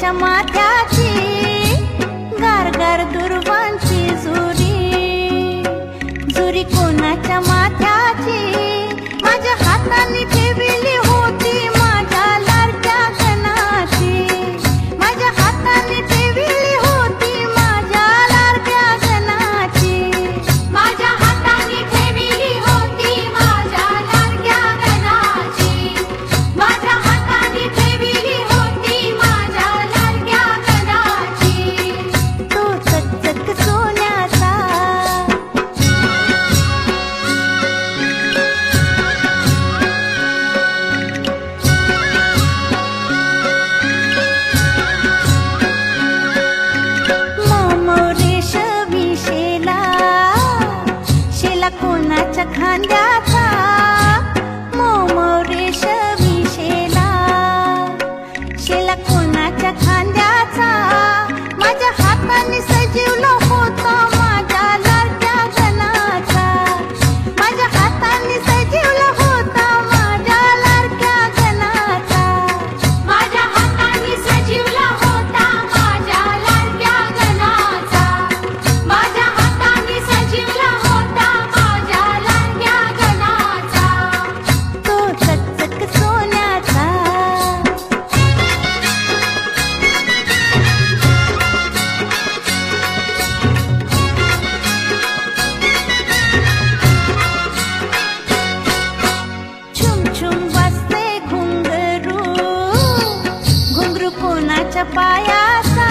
कोणाच्या माथ्याची गारगार दुर्वांची झुरी, झुरी कोणाच्या माथ्याची माझ्या हाताने ठेवली होती माझ्या लाडक्या गणाची, माझ्या हाताने ठेवली होती माझ्या लाडक्या गणाची, माझ्या हाताने ठेवली होती माझ्या लाडक्या गणाची, माझ्या हाताने ठेवली होती माझ्या लाडक्या गणाची. तो चकचक सोन्याचा मोमोरेश विशेला, शेला कोणाच्या खांद्याचा, मोमोरेश विशेला, शेला कोणाच्या खांद्याचा, माझ्या हाताने सजीवला होता माझ्या लाडक्या गणाचा, माझ्या हाताने सजीवला होता माझ्या लाडक्या गणाचा, माझ्या हाताने सजीवला होता माझ्या लाडक्या गणाचा, माझ्या हाताने सजीवला होता माझ्या लाडक्या गणाचा. तो चकचक सोन्याचा. छुम छुम वाजते घुंगरू, घुंगरू कोणाच्या पायाचा,